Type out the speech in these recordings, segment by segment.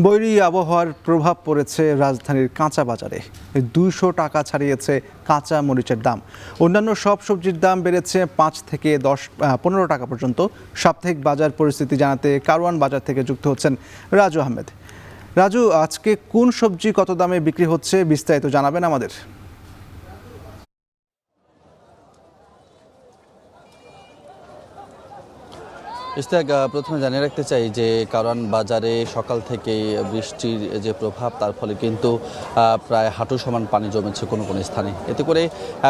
বৈরী আবহাওয়ার প্রভাব পড়েছে রাজধানীর কাঁচা বাজারে। 200 টাকা ছাড়িয়েছে কাঁচা মরিচের দাম। অন্যান্য সব সবজির দাম বেড়েছে 5 থেকে 15 টাকা পর্যন্ত। সাপ্তাহিক বাজার পরিস্থিতি জানাতে কারওয়ান বাজার থেকে যুক্ত হচ্ছেন রাজু আহমেদ। রাজু, আজকে কোন সবজি কত দামে বিক্রি হচ্ছে বিস্তারিত জানাবেন আমাদের। ইশতিয়াক, প্রথমে জানিয়ে রাখতে চাই যে কারওয়ান বাজারে সকাল থেকেই বৃষ্টির যে প্রভাব, তার ফলে কিন্তু প্রায় হাঁটু সমান পানি জমেছে কোনো কোনো স্থানে। এতে করে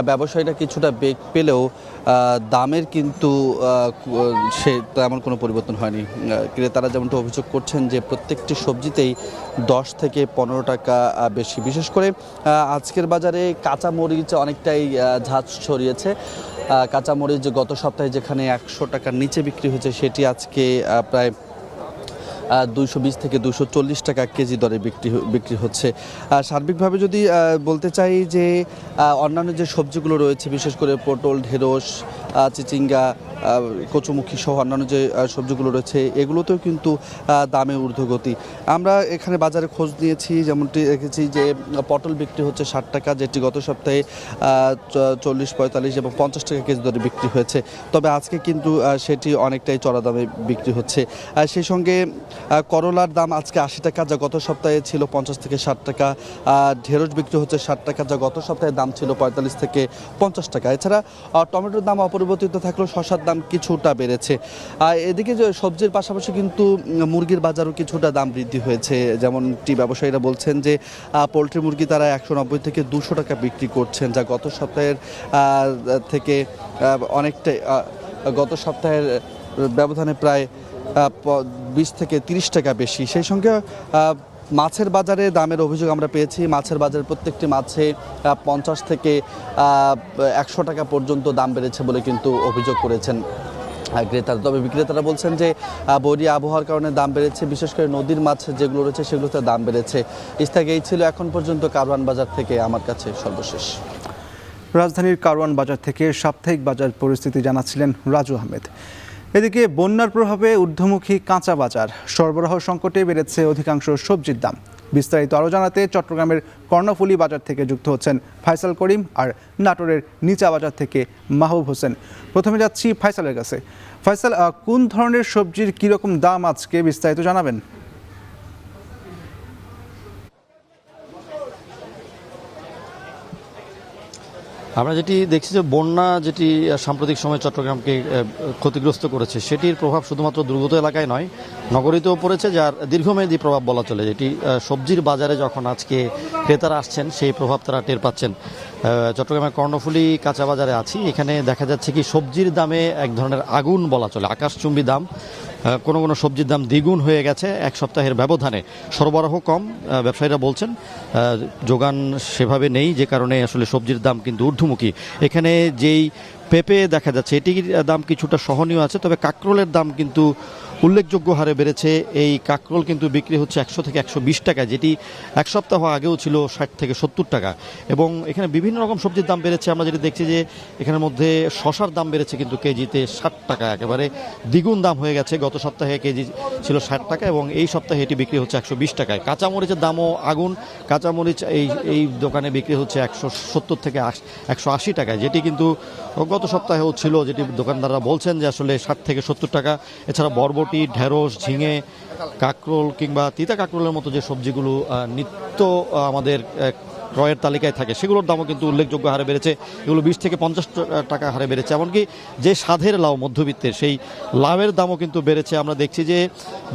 ব্যবসায়ীরা কিছুটা বেগ পেলেও দামের কিন্তু সে তেমন কোনো পরিবর্তন হয়নি। ক্রেতারা যেমনটা অভিযোগ করছেন যে প্রত্যেকটি সবজিতেই 10 থেকে 15 টাকা বেশি। বিশেষ করে আজকের বাজারে কাঁচামরিচ অনেকটাই ঝাঁজ ছড়িয়েছে। কাঁচামরিচ গত সপ্তাহে যেখানে 100 টাকার নিচে বিক্রি হয়েছে, সেটি আজকে প্রায় 220 থেকে 240 টাকা কেজি দরে বিক্রি হচ্ছে। সার্বিকভাবে যদি বলতে চাই যে অন্যান্য যে সবজিগুলো রয়েছে, বিশেষ করে পটল, ঢেঁড়স, চিচিঙ্গা, কচুমুখী সহ অন্যান্য যে সবজিগুলো রয়েছে, এগুলোতেও কিন্তু দামে ঊর্ধ্বগতি। আমরা এখানে বাজারে খোঁজ নিয়েছি, যেমনটি দেখেছি যে পটল বিক্রি হচ্ছে 60 টাকা, যেটি গত সপ্তাহে 40, 45 এবং 50 টাকা কেজি দরে বিক্রি হয়েছে। তবে আজকে কিন্তু সেটি অনেকটাই চড়া দামে বিক্রি হচ্ছে। সেই সঙ্গে করলার দাম আজকে 80 টাকা, যা গত সপ্তাহে ছিল 50 থেকে 60 টাকা। ঢেঁড়স বিক্রি হচ্ছে 60 টাকা, যা গত সপ্তাহে দাম ছিল 45 থেকে 50 টাকা। এছাড়া টমেটোর দাম অপরিবর্তিত থাকলেও শসার দাম কিছুটা বেড়েছে। এদিকে যে সবজির পাশাপাশি কিন্তু মুরগির বাজারও কিছুটা দাম বৃদ্ধি হয়েছে। যেমনটি ব্যবসায়ীরা বলছেন যে পোলট্রি মুরগি তারা 190 থেকে 200 টাকা বিক্রি করছেন, যা গত সপ্তাহের থেকে অনেকটাই, গত সপ্তাহের ব্যবধানে প্রায় 20 থেকে 30 টাকা বেশি। সেই সঙ্গে মাছের বাজারে দামের অভিযোগ আমরা পেয়েছি। মাছের বাজারে প্রত্যেকটি মাছে 50 থেকে 100 টাকা পর্যন্ত দাম বেড়েছে বলে কিন্তু অভিযোগ করেছেন ক্রেতারা। তবে বিক্রেতারা বলছেন যে বৈরী আবহাওয়ার কারণে দাম বেড়েছে, বিশেষ করে নদীর মাছ যেগুলো রয়েছে সেগুলোতে দাম বেড়েছে। ইশতিয়াক, এই ছিল এখন পর্যন্ত কারওয়ান বাজার থেকে আমার কাছে সর্বশেষ। রাজধানীর কারওয়ান বাজার থেকে সাপ্তাহিক বাজার পরিস্থিতি জানাচ্ছিলেন রাজু আহমেদ। এদিকে বন্যার প্রভাবে ঊর্ধ্বমুখী কাঁচা বাজার, সরবরাহ সংকটে বেড়েছে অধিকাংশ সবজির দাম। বিস্তারিত আরও জানাতে চট্টগ্রামের কর্ণফুলী বাজার থেকে যুক্ত হচ্ছেন ফাইসাল করিম আর নাটোরের নিচা বাজার থেকে মাহবুব হোসেন। প্রথমে যাচ্ছি ফাইসালের কাছে। ফাইসাল, কোন ধরনের সবজির কীরকম দাম আজকে বিস্তারিত জানাবেন? আমরা যেটি দেখছি যে বন্যা যেটি সাম্প্রতিক সময়ে চট্টগ্রামকে ক্ষতিগ্রস্ত করেছে, সেটির প্রভাব শুধুমাত্র দুর্গত এলাকায় নয়, নগরীতেও পড়েছে, যার দীর্ঘমেয়াদী প্রভাব বলা চলে। যেটি সবজির বাজারে যখন আজকে ক্রেতারা আসছেন, সেই প্রভাব তারা টের পাচ্ছেন। চট্টগ্রামের কর্ণফুলী কাঁচা বাজারে আছি। এখানে দেখা যাচ্ছে কি সবজির দামে এক ধরনের আগুন বলা চলে, আকাশচুম্বী দাম। কোনো কোনো সবজির দাম দ্বিগুণ হয়ে গেছে এক সপ্তাহের ব্যবধানে। সরবরাহ কম, ব্যবসায়ীরা বলছেন যোগান সেভাবে নেই, যে কারণে আসলে সবজির দাম কিন্তু ঊর্ধ্বমুখী। এখানে যেই পেঁপে দেখা যাচ্ছে, এটির দাম কিছুটা সহনীয় আছে, তবে কাঁকরোলের দাম কিন্তু উল্লেখযোগ্য হারে বেড়েছে। এই কাঁকরোল কিন্তু বিক্রি হচ্ছে 100 থেকে 120 টাকা, যেটি এক সপ্তাহ আগেও ছিল 60 থেকে 70 টাকা। এবং এখানে বিভিন্ন রকম সবজির দাম বেড়েছে। আমরা যেটি দেখছি যে এখানের মধ্যে শশার দাম বেড়েছে কিন্তু কেজিতে 60 টাকা, একেবারে দ্বিগুণ দাম হয়ে গেছে। গত সপ্তাহে কেজি ছিল 60 টাকা এবং এই সপ্তাহে এটি বিক্রি হচ্ছে 120 টাকায়। কাঁচামরিচের দামও আগুন। কাঁচামরিচ এই দোকানে বিক্রি হচ্ছে 170 থেকে 180 টাকায়, যেটি কিন্তু গত সপ্তাহেও ছিল, যেটি দোকানদাররা বলছেন যে আসলে 60 থেকে 70 টাকা। এছাড়া বরবটি, ঢেঁড়স, ঝিঙে, কাঁকরোল কিংবা তিতা কাঁকরোলের মতো যে সবজিগুলো নিত্য আমাদের ক্রয়ের তালিকায় থাকে, সেগুলোর দামও কিন্তু উল্লেখযোগ্য হারে বেড়েছে। এগুলো 20 থেকে 50 টাকা হারে বেড়েছে। এমনকি যে স্বাদের লাউ, মধ্যবিত্তের সেই লাউয়ের দামও কিন্তু বেড়েছে। আমরা দেখছি যে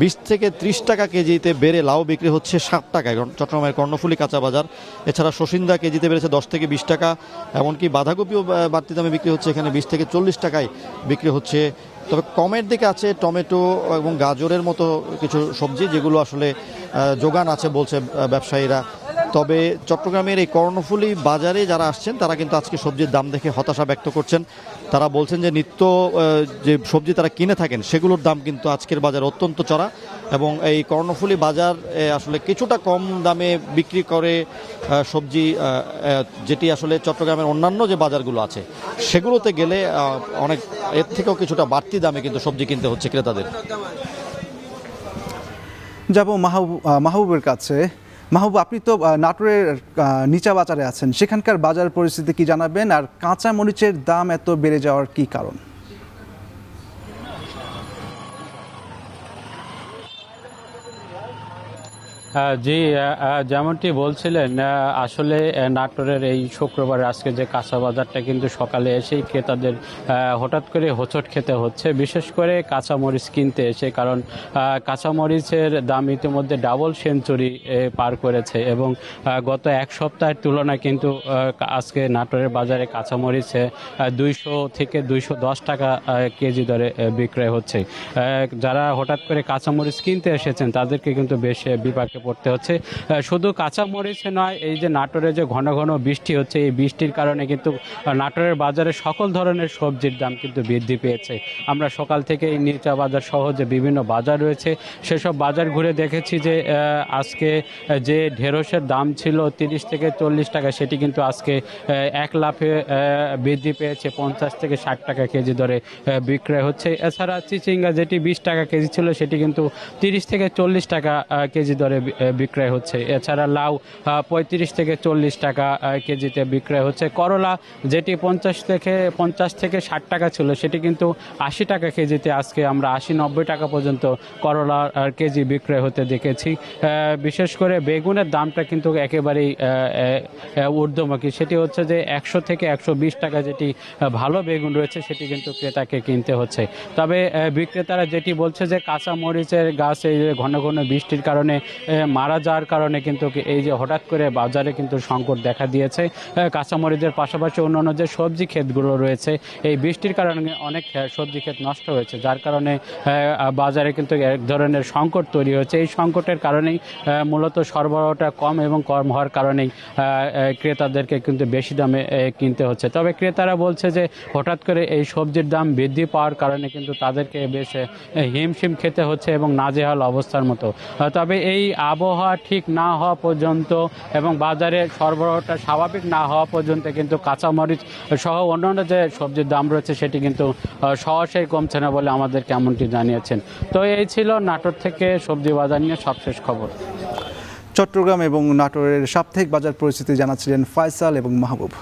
20 থেকে 30 টাকা কেজিতে বেড়ে লাউ বিক্রি হচ্ছে 60 টাকায় চট্টগ্রামের কর্ণফুলী কাঁচা বাজার। এছাড়া শসিন্দা কেজিতে বেড়েছে 10 থেকে 20 টাকা। এমনকি বাঁধাকপিও বাড়তি দামে বিক্রি হচ্ছে, এখানে 20 থেকে 40 টাকায় বিক্রি হচ্ছে। তবে কমের দিকে আছে টমেটো এবং গাজরের মতো কিছু সবজি, যেগুলো আসলে যোগান আছে বলছে ব্যবসায়ীরা। তবে চট্টগ্রামের এই কর্ণফুলী বাজারে যারা আসছেন, তারা কিন্তু আজকে সবজির দাম দেখে হতাশা ব্যক্ত করছেন। তারা বলছেন যে নিত্য যে সবজি তারা কিনে থাকেন, সেগুলোর দাম কিন্তু আজকের বাজার অত্যন্ত চড়া। এবং এই কর্ণফুলী বাজার আসলে কিছুটা কম দামে বিক্রি করে সবজি, যেটি আসলে চট্টগ্রামের অন্যান্য যে বাজারগুলো আছে সেগুলোতে গেলে অনেক এর থেকেও কিছুটা বাড়তি দামে কিন্তু সবজি কিনতে হচ্ছে ক্রেতাদের। যাব মাহবুবের কাছে। মাহবুব, আপনি তো নাটোরের নিচা বাজারে আছেন, সেখানকার বাজার পরিস্থিতি কি জানাবেন, আর কাঁচা মরিচের দাম এত বেড়ে যাওয়ার কি কারণ? জি, যেমনটি বলছিলেন, আসলে নাটোরের এই শুক্রবার আজকে যে কাঁচা বাজারটা কিন্তু সকালে এসেই ক্রেতাদের হঠাৎ করে হোঁচট খেতে হচ্ছে, বিশেষ করে কাঁচামরিচ কিনতে এসে, কারণ কাঁচামরিচের দাম ইতিমধ্যে ডাবল সেঞ্চুরি পার করেছে এবং গত এক সপ্তাহের তুলনায় কিন্তু আজকে নাটোরের বাজারে কাঁচামরিচে 200 থেকে 210 টাকা কেজি দরে বিক্রয় হচ্ছে। যারা হঠাৎ করে কাঁচামরিচ কিনতে এসেছেন তাদেরকে কিন্তু বেশ বিপাকে পড়তে হচ্ছে। শুধু কাঁচামরিচে নয়, এই যে নাটোরে যে ঘন ঘন বৃষ্টি হচ্ছে, এই বৃষ্টির কারণে কিন্তু নাটোরের বাজারে সকল ধরনের সবজির দাম কিন্তু বৃদ্ধি পেয়েছে। আমরা সকাল থেকে এই নিচা বাজার সহ যে বিভিন্ন বাজার রয়েছে সেসব বাজার ঘুরে দেখেছি যে আজকে যে ঢেঁড়সের দাম ছিল 30 থেকে 40 টাকা, সেটি কিন্তু আজকে এক লাফে বৃদ্ধি পেয়েছে 50 থেকে 60 টাকা কেজি দরে বিক্রয় হচ্ছে। এছাড়া চিচিঙ্গা যেটি 20 টাকা কেজি ছিল সেটি কিন্তু 30 থেকে 40 টাকা কেজি দরে বিক্রয় হচ্ছে। এছাড়া লাউ 35 থেকে 40 টাকা কেজিতে বিক্রয় হচ্ছে। করলা যেটি 50 থেকে 60 টাকা ছিল সেটি কিন্তু 80 টাকা কেজিতে আজকে আমরা 80-90 টাকা পর্যন্ত করলা কেজি বিক্রয় হতে দেখেছি। বিশেষ করে বেগুনের দামটা কিন্তু একেবারেই ঊর্ধ্বমুখী, সেটি হচ্ছে যে 100 থেকে 120 টাকা যেটি ভালো বেগুন রয়েছে সেটি কিন্তু ক্রেতাকে কিনতে হচ্ছে। তবে বিক্রেতারা যেটি বলছে যে কাঁচা মরিচের গাছ এই যে ঘন ঘন বৃষ্টির কারণে মারা যাওয়ার কারণে কিন্তু এই যে হঠাৎ করে বাজারে কিন্তু সংকট দেখা দিয়েছে। কাঁচামরিচের পাশাপাশি অন্যান্য যে সবজি ক্ষেতগুলো রয়েছে, এই বৃষ্টির কারণে অনেক সবজি ক্ষেত নষ্ট হয়েছে, যার কারণে বাজারে কিন্তু এক ধরনের সংকট তৈরি হয়েছে। এই সংকটের কারণেই মূলত সরবরাহটা কম এবং কম হওয়ার কারণেই ক্রেতাদেরকে কিন্তু বেশি দামে কিনতে হচ্ছে। তবে ক্রেতারা বলছে যে হঠাৎ করে এই সবজির দাম বৃদ্ধি পাওয়ার কারণে কিন্তু তাদেরকে বেশ হিমশিম খেতে হচ্ছে এবং নাজেহাল অবস্থার মতো। তবে এই আবহাওয়া ঠিক না হওয়া পর্যন্ত এবং বাজারে সরবরাহটা স্বাভাবিক না হওয়া পর্যন্ত কিন্তু কাঁচামরিচ সহ অন্যান্য যে সবজির দাম রয়েছে সেটি কিন্তু সহসাই কমছে না বলে আমাদেরকে এমনটি জানিয়েছেন। তো এই ছিল নাটোর থেকে সবজি বাজার নিয়ে সবশেষ খবর। চট্টগ্রাম এবং নাটোরের সাপ্তাহিক বাজার পরিস্থিতি জানাচ্ছিলেন ফয়সাল এবং মাহবুব।